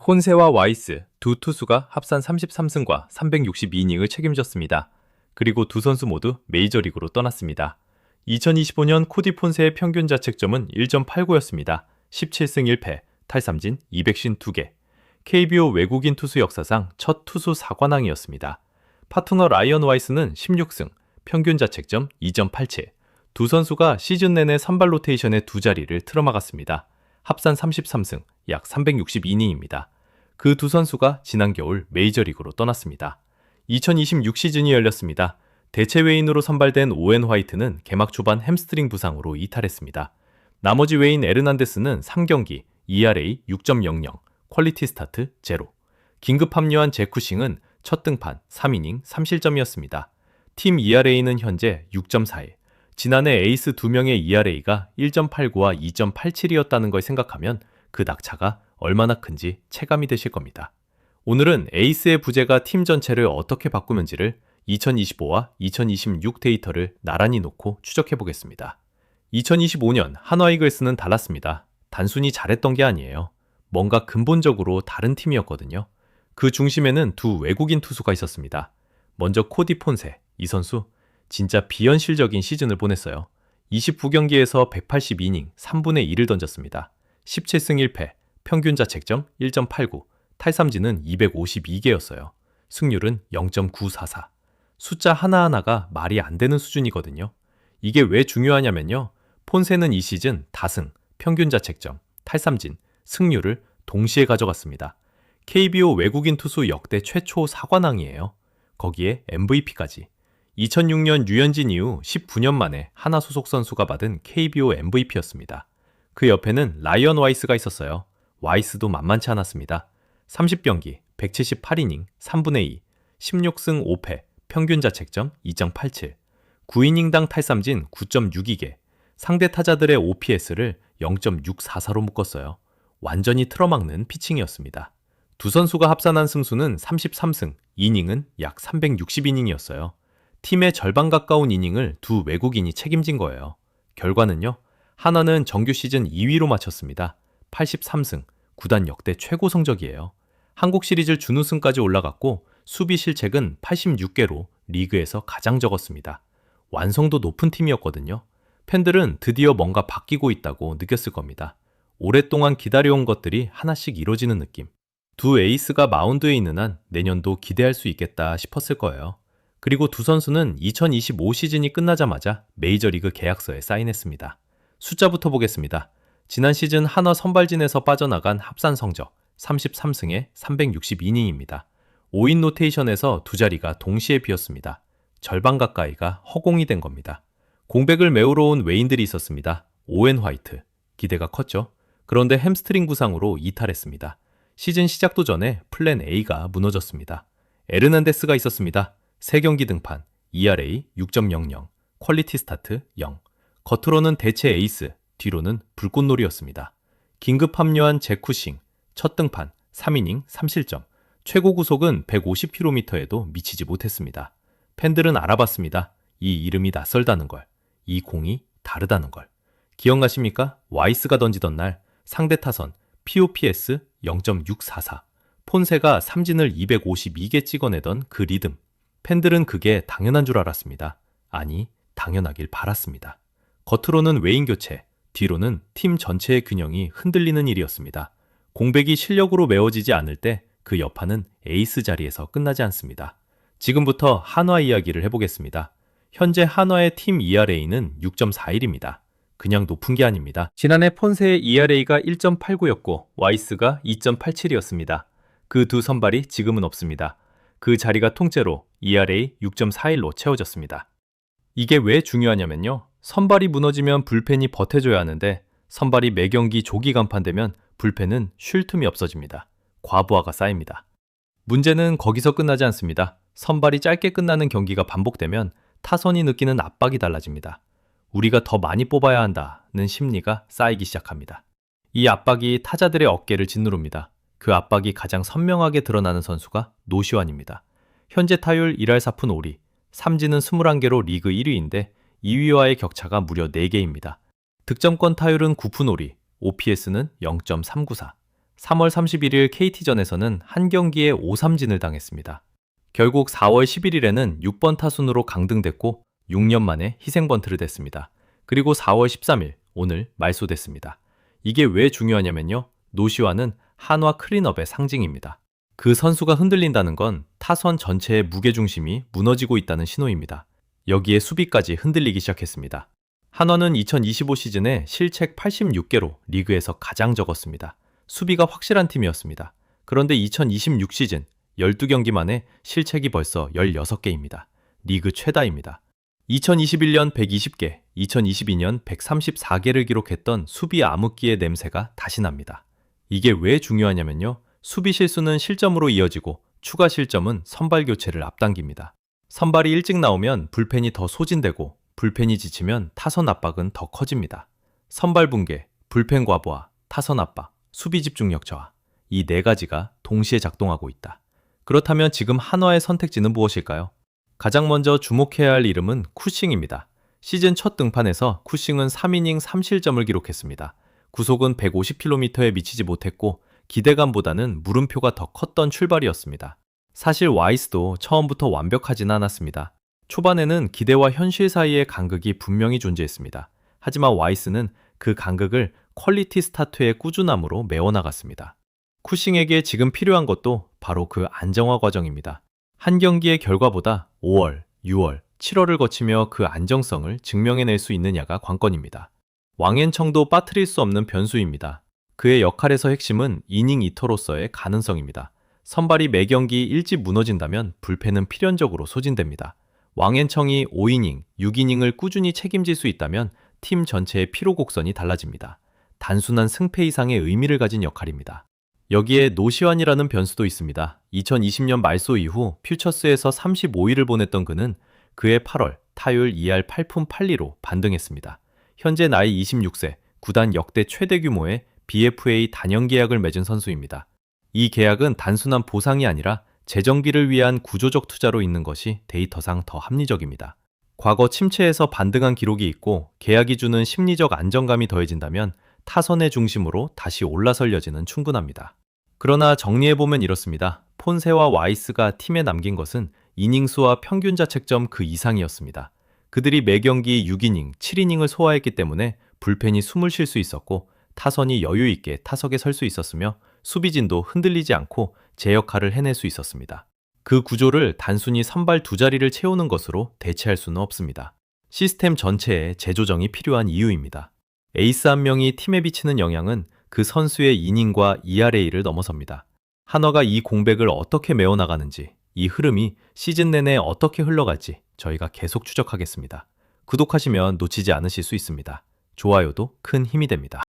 폰세와 와이스 두 투수가 합산 33승과 362이닝을 책임졌습니다. 그리고 두 선수 모두 메이저리그로 떠났습니다. 2025년 코디 폰세의 평균 자책점은 1.89였습니다. 17승 1패, 탈삼진 252개. KBO 외국인 투수 역사상 첫 투수 4관왕이었습니다. 파트너 라이언 와이스는 16승, 평균 자책점 2.87. 두 선수가 시즌 내내 선발 로테이션의 두 자리를 틀어막았습니다. 합산 33승, 약 362이닝입니다. 그 두 선수가 지난 겨울 메이저리그로 떠났습니다. 2026 시즌이 열렸습니다. 대체 외인으로 선발된 오웬 화이트는 개막 초반 햄스트링 부상으로 이탈했습니다. 나머지 외인 에르난데스는 3경기, ERA 6.00, 퀄리티 스타트 0. 긴급 합류한 제쿠싱은 첫 등판 3이닝 3실점이었습니다. 팀 ERA는 현재 6.41. 지난해 에이스 2명의 ERA가 1.89와 2.87이었다는 걸 생각하면 그 낙차가 얼마나 큰지 체감이 되실 겁니다. 오늘은 에이스의 부재가 팀 전체를 어떻게 바꾸는지를 2025와 2026 데이터를 나란히 놓고 추적해 보겠습니다. 2025년 한화 이글스는 달랐습니다. 단순히 잘했던 게 아니에요. 뭔가 근본적으로 다른 팀이었거든요. 그 중심에는 두 외국인 투수가 있었습니다. 먼저 코디 폰세, 이 선수 진짜 비현실적인 시즌을 보냈어요. 29경기에서 182이닝 3분의 1을 던졌습니다. 17승 1패, 평균 자책점 1.89, 탈삼진은 252개였어요. 승률은 0.944. 숫자 하나하나가 말이 안 되는 수준이거든요. 이게 왜 중요하냐면요. 폰세는 이 시즌 다승, 평균 자책점, 탈삼진, 승률을 동시에 가져갔습니다. KBO 외국인 투수 역대 최초 4관왕이에요. 거기에 MVP까지. 2006년 류현진 이후 19년 만에 하나 소속 선수가 받은 KBO MVP였습니다. 그 옆에는 라이언 와이스가 있었어요. 와이스도 만만치 않았습니다. 30경기, 178이닝, 3분의 2, 16승 5패, 평균 자책점 2.87, 9이닝당 탈삼진 9.62개, 상대 타자들의 OPS를 0.644로 묶었어요. 완전히 틀어막는 피칭이었습니다. 두 선수가 합산한 승수는 33승, 이닝은 약 360이닝이었어요. 팀의 절반 가까운 이닝을 두 외국인이 책임진 거예요. 결과는요, 하나는 정규 시즌 2위로 마쳤습니다. 83승, 구단 역대 최고 성적이에요. 한국 시리즈 준우승까지 올라갔고 수비 실책은 86개로 리그에서 가장 적었습니다. 완성도 높은 팀이었거든요. 팬들은 드디어 뭔가 바뀌고 있다고 느꼈을 겁니다. 오랫동안 기다려온 것들이 하나씩 이루어지는 느낌. 두 에이스가 마운드에 있는 한 내년도 기대할 수 있겠다 싶었을 거예요. 그리고 두 선수는 2025 시즌이 끝나자마자 메이저리그 계약서에 사인했습니다. 숫자부터 보겠습니다. 지난 시즌 한화 선발진에서 빠져나간 합산 성적 33승에 362이닝입니다. 5인 로테이션에서 두 자리가 동시에 비었습니다. 절반 가까이가 허공이 된 겁니다. 공백을 메우러 온 외인들이 있었습니다. 오웬 화이트. 기대가 컸죠. 그런데 햄스트링 부상으로 이탈했습니다. 시즌 시작도 전에 플랜 A가 무너졌습니다. 에르난데스가 있었습니다. 3경기 등판, ERA 6.00, 퀄리티 스타트 0. 겉으로는 대체 에이스, 뒤로는 불꽃놀이였습니다. 긴급 합류한 제쿠싱, 첫 등판, 3이닝 3실점, 최고 구속은 150km에도 미치지 못했습니다. 팬들은 알아봤습니다. 이 이름이 낯설다는 걸, 이 공이 다르다는 걸. 기억나십니까? 와이스가 던지던 날 상대 타선 POPS 0.644, 폰세가 삼진을 252개 찍어내던 그 리듬. 팬들은 그게 당연한 줄 알았습니다. 아니, 당연하길 바랐습니다. 겉으로는 외인 교체, 뒤로는 팀 전체의 균형이 흔들리는 일이었습니다. 공백이 실력으로 메워지지 않을 때 그 여파는 에이스 자리에서 끝나지 않습니다. 지금부터 한화 이야기를 해보겠습니다. 현재 한화의 팀 ERA는 6.41입니다. 그냥 높은 게 아닙니다. 지난해 폰세의 ERA가 1.89였고 와이스가 2.87이었습니다. 그 두 선발이 지금은 없습니다. 그 자리가 통째로 ERA 6.41로 채워졌습니다. 이게 왜 중요하냐면요. 선발이 무너지면 불펜이 버텨줘야 하는데 선발이 매경기 조기 간판되면 불펜은 쉴 틈이 없어집니다. 과부하가 쌓입니다. 문제는 거기서 끝나지 않습니다. 선발이 짧게 끝나는 경기가 반복되면 타선이 느끼는 압박이 달라집니다. 우리가 더 많이 뽑아야 한다는 심리가 쌓이기 시작합니다. 이 압박이 타자들의 어깨를 짓누릅니다. 그 압박이 가장 선명하게 드러나는 선수가 노시환입니다. 현재 타율 1할 4푼 5리, 삼진은 21개로 리그 1위인데 2위와의 격차가 무려 4개입니다. 득점권 타율은 9푼 5리, OPS는 0.394. 3월 31일 KT전에서는 한 경기에 5삼진을 당했습니다. 결국 4월 11일에는 6번 타순으로 강등됐고 6년 만에 희생번트를 댔습니다. 그리고 4월 13일, 오늘 말소됐습니다. 이게 왜 중요하냐면요. 노시환은 한화 클린업의 상징입니다. 그 선수가 흔들린다는 건 타선 전체의 무게중심이 무너지고 있다는 신호입니다. 여기에 수비까지 흔들리기 시작했습니다. 한화는 2025 시즌에 실책 86개로 리그에서 가장 적었습니다. 수비가 확실한 팀이었습니다. 그런데 2026 시즌 12경기 만에 실책이 벌써 16개입니다. 리그 최다입니다. 2021년 120개, 2022년 134개를 기록했던 수비 암흑기의 냄새가 다시 납니다. 이게 왜 중요하냐면요. 수비 실수는 실점으로 이어지고 추가 실점은 선발 교체를 앞당깁니다. 선발이 일찍 나오면 불펜이 더 소진되고 불펜이 지치면 타선 압박은 더 커집니다. 선발 붕괴, 불펜 과부하, 타선 압박, 수비 집중력 저하, 이 네 가지가 동시에 작동하고 있다. 그렇다면 지금 한화의 선택지는 무엇일까요? 가장 먼저 주목해야 할 이름은 쿠싱입니다. 시즌 첫 등판에서 쿠싱은 3이닝 3실점을 기록했습니다. 구속은 150km에 미치지 못했고 기대감보다는 물음표가 더 컸던 출발이었습니다. 사실 와이스도 처음부터 완벽하진 않았습니다. 초반에는 기대와 현실 사이의 간극이 분명히 존재했습니다. 하지만 와이스는 그 간극을 퀄리티 스타트의 꾸준함으로 메워나갔습니다. 쿠싱에게 지금 필요한 것도 바로 그 안정화 과정입니다. 한 경기의 결과보다 5월, 6월, 7월을 거치며 그 안정성을 증명해낼 수 있느냐가 관건입니다. 왕앤청도 빠뜨릴 수 없는 변수입니다. 그의 역할에서 핵심은 이닝 이터로서의 가능성입니다. 선발이 매 경기 일찍 무너진다면 불펜은 필연적으로 소진됩니다. 왕앤청이 5이닝, 6이닝을 꾸준히 책임질 수 있다면 팀 전체의 피로 곡선이 달라집니다. 단순한 승패 이상의 의미를 가진 역할입니다. 여기에 노시환이라는 변수도 있습니다. 2020년 말소 이후 퓨처스에서 35일을 보냈던 그는 그해 8월 타율 2할 8푼 8리로 반등했습니다. 현재 나이 26세, 구단 역대 최대 규모의 BFA 단연 계약을 맺은 선수입니다. 이 계약은 단순한 보상이 아니라 재정비를 위한 구조적 투자로 있는 것이 데이터상 더 합리적입니다. 과거 침체에서 반등한 기록이 있고 계약이 주는 심리적 안정감이 더해진다면 타선의 중심으로 다시 올라설 여지는 충분합니다. 그러나 정리해보면 이렇습니다. 폰세와 와이스가 팀에 남긴 것은 이닝수와 평균 자책점 그 이상이었습니다. 그들이 매 경기 6이닝, 7이닝을 소화했기 때문에 불펜이 숨을 쉴 수 있었고 타선이 여유 있게 타석에 설 수 있었으며 수비진도 흔들리지 않고 제 역할을 해낼 수 있었습니다. 그 구조를 단순히 선발 두 자리를 채우는 것으로 대체할 수는 없습니다. 시스템 전체에 재조정이 필요한 이유입니다. 에이스 한 명이 팀에 비치는 영향은 그 선수의 이닝과 ERA를 넘어섭니다. 한화가 이 공백을 어떻게 메워나가는지, 이 흐름이 시즌 내내 어떻게 흘러갈지 저희가 계속 추적하겠습니다. 구독하시면 놓치지 않으실 수 있습니다. 좋아요도 큰 힘이 됩니다.